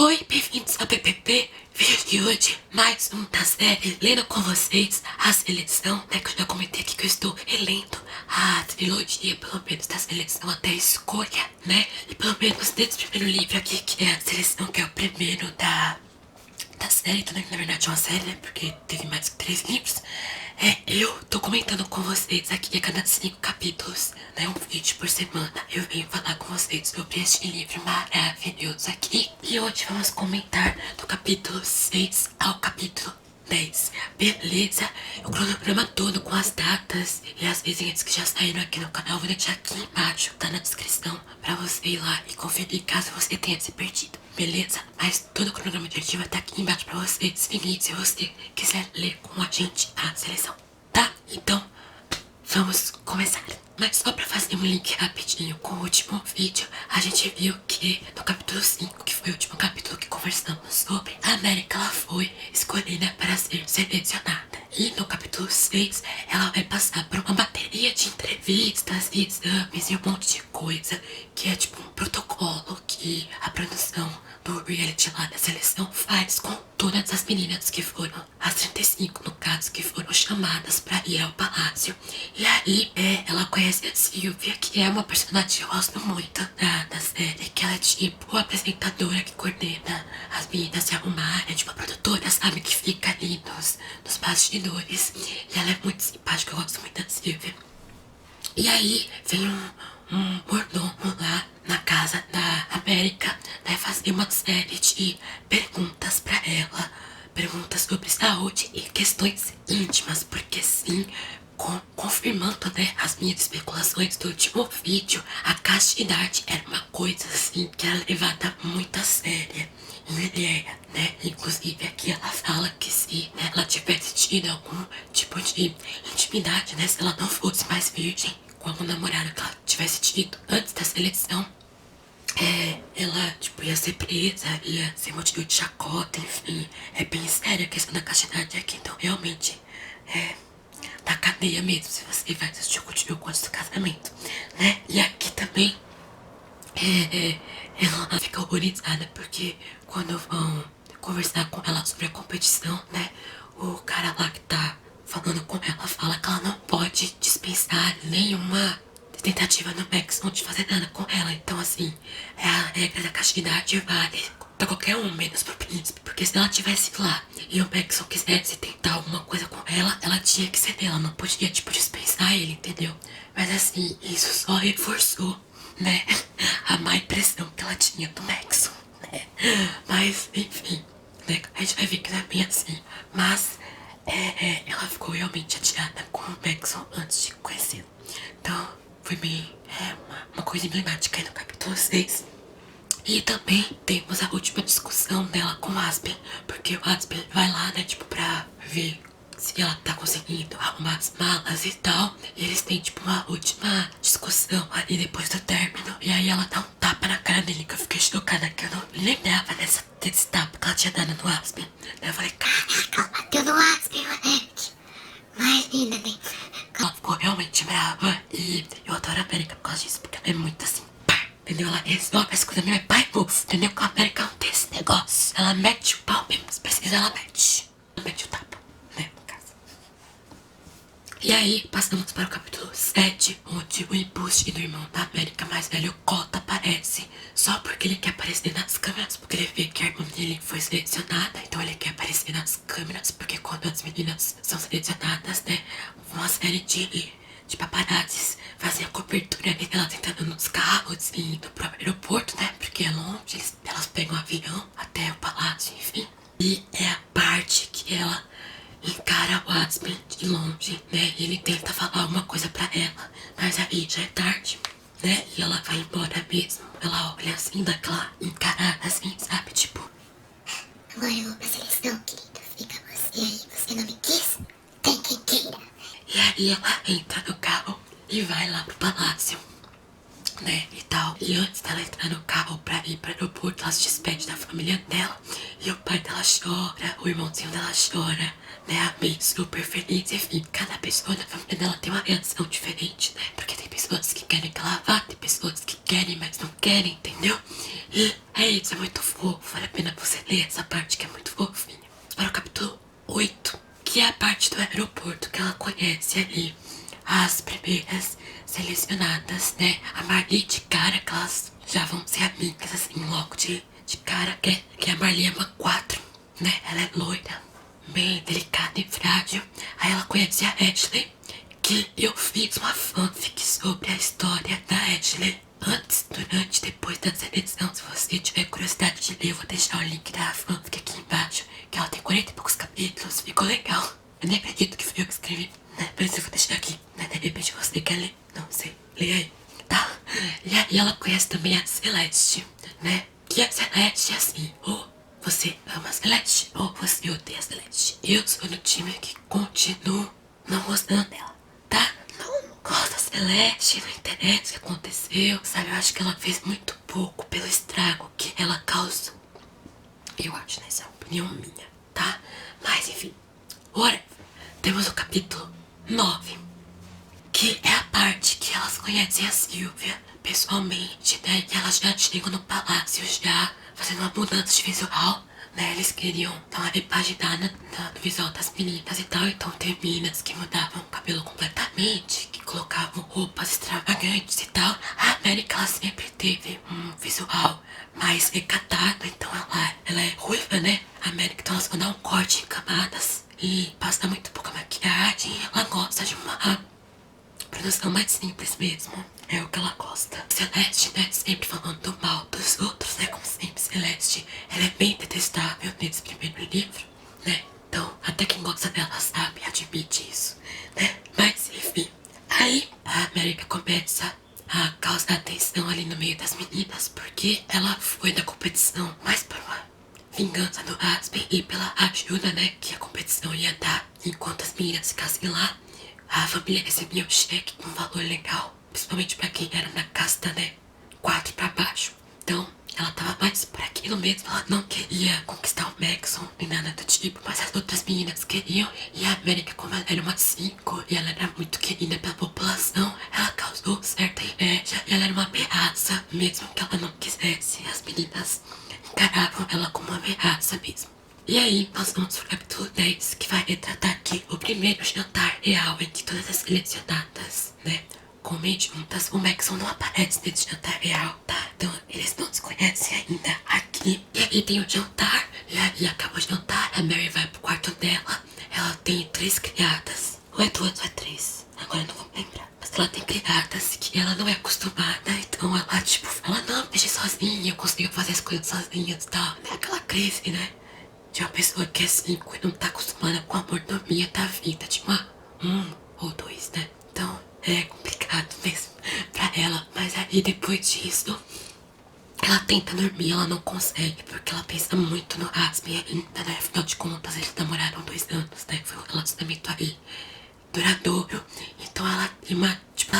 Oi, bem-vindos ao PPP. Vídeo de hoje, mais um da série Lendo com vocês a seleção, né, que eu já comentei aqui que eu estou relendo a trilogia, pelo menos da seleção até a escolha, né, e pelo menos desse primeiro livro aqui, que é a seleção, que é o primeiro da série, também na verdade é uma série, né, porque teve mais que 3 livros. Eu tô comentando com vocês aqui a cada 5 capítulos, né, um vídeo por semana. Eu venho falar com vocês sobre este livro maravilhoso aqui. E hoje vamos comentar do capítulo 6 ao capítulo 10. Beleza? O cronograma todo com as datas e as resenhas que já saíram aqui no canal eu vou deixar aqui embaixo, tá na descrição, pra você ir lá e conferir caso você tenha se perdido. Beleza? Mas todo o cronograma de vai estar aqui embaixo pra você seguir se você quiser ler com a gente a seleção, tá? Então, vamos começar. Mas só pra fazer um link rapidinho com o último vídeo, a gente viu que no capítulo 5, que foi o último capítulo que conversamos sobre, a América ela foi escolhida para ser selecionada. E no capítulo 6, ela vai passar por uma bateria de entrevistas, exames e um monte de coisa, que é tipo um protocolo que a produção do reality lá da seleção faz com todas as meninas que foram, as 35 no caso, que foram chamadas pra ir ao palácio. E aí ela conhece a Silvia, que é uma personagem que eu gosto muito da série, que ela é tipo a apresentadora que coordena as meninas se arrumarem, tipo a produtora, sabe, que fica ali nos bastidores. E ela é muito simpática, eu gosto muito da Silvia. E aí vem um mordomo lá na casa da América, né, fazer uma série de perguntas pra ela, perguntas sobre saúde e questões íntimas, porque sim, confirmando, né, as minhas especulações do último vídeo, a castidade era uma coisa assim que era levada muito a séria em mulher, né? Inclusive aqui ela fala que se, né, ela tivesse tido algum tipo de intimidade, né, se ela não fosse mais virgem com algum namorado que ela tivesse tido antes da seleção, ela, tipo, ia ser presa, ia ser motivo de chacota, enfim. É bem séria a questão da castidade aqui, então realmente da cadeia mesmo, se você vai assistir o jogo antes do casamento, né? E aqui também, ela fica horrorizada porque quando vão conversar com ela sobre a competição, né? O cara lá que tá falando com ela fala que ela não pode dispensar nenhuma tentativa no Maxon de fazer nada com ela. Então assim, a regra da castidade vale pra qualquer um, menos pro príncipe. Porque se ela tivesse lá e o Maxon quisesse tentar alguma coisa com ela, ela tinha que ceder, ela não podia, tipo, dispensar ele, entendeu? Mas assim, isso só reforçou, né, a má impressão que ela tinha do Maxon, né? Mas, enfim, né, a gente vai ver que não é bem assim. Mas, ela ficou realmente chateada com o Maxon antes de conhecê-lo. Então, foi bem, uma coisa emblemática aí no capítulo 6. E também temos a última discussão dela com o Aspen, porque o Aspen vai lá, né, tipo, pra ver se ela tá conseguindo arrumar as malas e tal. E eles têm, tipo, uma última discussão ali depois do término. E aí ela dá um tapa na cara dele, que eu fiquei chocada, que eu não lembrava desse tapa que ela tinha dado no Aspen. Daí eu falei, caraca, ela bateu no Aspen, moleque. Mas, linda, né? Ela ficou realmente brava. E eu adoro a América por causa disso, porque ela é muito assim, entendeu? Ela resolve as coisas mesmo, é pai move, entendeu? Com a América não tem esse negócio. Ela mete o pau mesmo, se precisa ela mete. Ela mete o tapa, né, no caso. E aí, passamos para o capítulo 7, onde o embuste do irmão da América mais velho, Cota, aparece. Só porque ele quer aparecer nas câmeras, porque ele vê que a irmã dele foi selecionada. Então ele quer aparecer nas câmeras, porque quando as meninas são selecionadas, né, uma série de paparazzis fazem a cobertura dela tentando nos carros e indo pro aeroporto, né? Porque é longe, elas pegam um avião até o palácio, enfim. E é a parte que ela encara o Aspen de longe, né? E ele tenta falar alguma coisa pra ela, mas aí já é tarde, né? E ela vai embora mesmo. Ela olha assim, daquela encarada assim, sabe? Tipo, agora eu vou pra seleção, querido. Fica você aí, você não me quis? Tem quem queira. E aí ela entra no carro e vai lá pro palácio, né, e tal. E antes dela entrar no carro pra ir pro aeroporto, ela se despede da família dela. E o pai dela chora, o irmãozinho dela chora, né, a May super feliz. Enfim, cada pessoa da família dela tem uma reação diferente, né, porque tem pessoas pessoas que querem que ela vá, tem pessoas que querem, mas não querem, entendeu? E é isso, é muito fofo, vale a pena você ler essa parte que é muito fofinha. Para o capítulo 8, que é a parte do aeroporto, que ela conhece ali as primeiras selecionadas, né? A Marli de cara, que elas já vão ser amigas, assim, logo de cara, que a Marli é uma 4, né? Ela é loira, bem delicada e frágil. Aí ela conhece a Ashley, que eu fiz uma fanfic sobre a história da Ashley. Antes, durante, depois da seleção. Se você tiver curiosidade de ler, eu vou deixar o link da fanfic aqui embaixo, que ela tem 40 e poucos capítulos, ficou legal. Eu nem acredito que fui eu que escrevi, né? Por isso eu vou deixar aqui, né? De repente você quer ler, não sei, lê aí, tá? E aí ela conhece também a Celeste, né? Que a Celeste é assim, ou você ama a Celeste, ou você odeia a Celeste. Eu sou do time que continuo não gostando dela, tá? Não gosto da Celeste, não interessa o que aconteceu, sabe? Eu acho que ela fez muito pouco pelo estrago que ela causou. Eu acho, né? Essa é a opinião minha, tá? Mas enfim, ora, temos o capítulo 9, que é a parte que elas conhecem a Sylvia pessoalmente, né? E elas já chegam no palácio já fazendo uma mudança de visual, né? Eles queriam dar uma repaginada no visual das meninas e tal. Então tem meninas que mudavam o cabelo completamente, que colocavam roupas extravagantes e tal. A América, ela sempre teve um visual mais recatado, então ela é ruiva, né? A América, então elas vão dar um corte em camadas e passa muito pouca maquiagem. Ela gosta de uma produção mais simples mesmo, é o que ela gosta. Celeste, né, sempre falando mal dos outros, né, como sempre. Celeste, ela é bem detestável nesse primeiro livro, né. Então, até quem gosta dela sabe, admite isso, né. Mas, enfim, aí a América começa a causar atenção ali no meio das meninas, porque ela foi na competição mais por uma vingança do Aspen e pela ajuda, né, que a competição ia dar enquanto as meninas ficassem lá. A família recebia um cheque com um valor legal, principalmente pra quem era na casta, né, 4 pra baixo. Então, ela tava mais por aquilo mesmo. Ela não queria conquistar o Maxon nem nada do tipo, mas as outras meninas queriam. E a América, como ela era uma 5 e ela era muito querida pela população, ela causou certa inveja. E ela era uma ameaça, mesmo que ela não quisesse. As meninas encaravam ela como uma ameaça mesmo. E aí, nós vamos pro capítulo 10, que vai retratar aqui o primeiro jantar real entre todas as selecionadas, né? Comem juntas. O Maxon não aparece nesse jantar real, tá? Então, eles não se conhecem ainda aqui. E aí tem o jantar, e aí acaba o jantar, a Mary vai pro quarto dela. Ela tem 3 criadas. Ou é 2 ou é 3, agora eu não vou lembrar. Mas ela tem criadas que ela não é acostumada, então ela, tipo, ela não, deixa sozinha, eu consigo fazer as coisas sozinha e tal. É aquela crise, né? De uma pessoa que é 5 e não tá acostumada com a mordomia da vida de uma 1 ou 2, né? Então é complicado mesmo pra ela. Mas aí depois disso, ela tenta dormir, ela não consegue, porque ela pensa muito no Aspen ainda, né? Afinal de contas, eles namoraram 2 anos, né? Foi um relacionamento aí duradouro. Então ela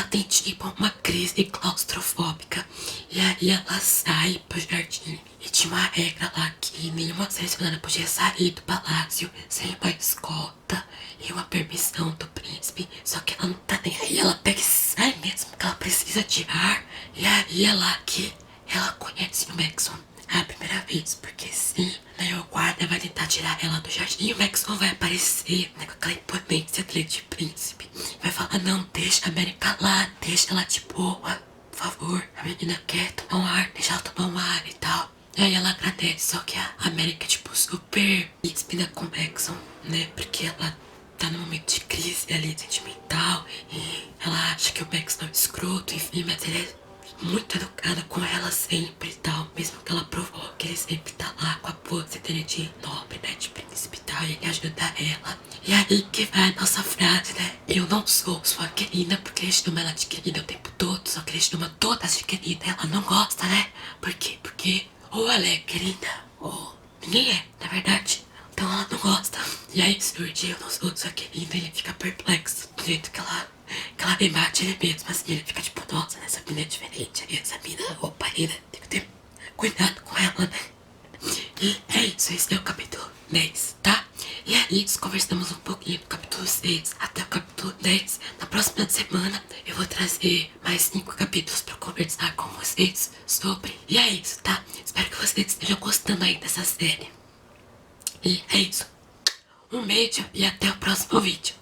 tem tipo uma crise claustrofóbica. E aí ela sai pro jardim. E tinha uma regra lá que nenhuma selecionada podia sair do palácio sem uma escolta e uma permissão do príncipe. Só que ela não tá nem aí, ela pega e sai mesmo, que ela precisa de ar. E aí é lá que ela conhece o Maxon a primeira vez, porque sim, né, o guarda vai tentar tirar ela do jardim e o Maxon vai aparecer, né, com aquela imponência dele de príncipe. Vai falar, não, deixa a América lá, deixa ela de boa, por favor. A menina quer tomar um ar, deixa ela tomar um ar e tal. E aí ela agradece, só que a América, tipo, super espina com o Maxon, né, porque ela tá num momento de crise ali sentimental e ela acha que o Maxon é um escroto, enfim, mas ele é muito educada com ela sempre e tal. Mesmo que ela provoque, ele sempre tá lá com a pose dele de nobre, né, de príncipe e tal. E ele ajuda ela. E aí que vai a nossa frase, né? Eu não sou sua querida, porque ele chama ela de querida o tempo todo. Só que ele chama todas de querida. Ela não gosta, né? Por quê? Porque ou ela é querida, ou ninguém é, na verdade. Então ela não gosta. E aí surge eu não sou sua querida. E ele fica perplexo do jeito que ela debate ele mesmo, assim, ele fica tipo, nossa, essa mina é diferente, essa mina, opa, ainda tem que ter cuidado com ela, né? E é isso, esse é o capítulo 10, tá? E aí, conversamos um pouquinho no capítulo 6 até o capítulo 10. Na próxima semana, eu vou trazer mais 5 capítulos pra conversar com vocês sobre. E é isso, tá? Espero que vocês estejam gostando aí dessa série. E é isso. Um beijo e até o próximo vídeo.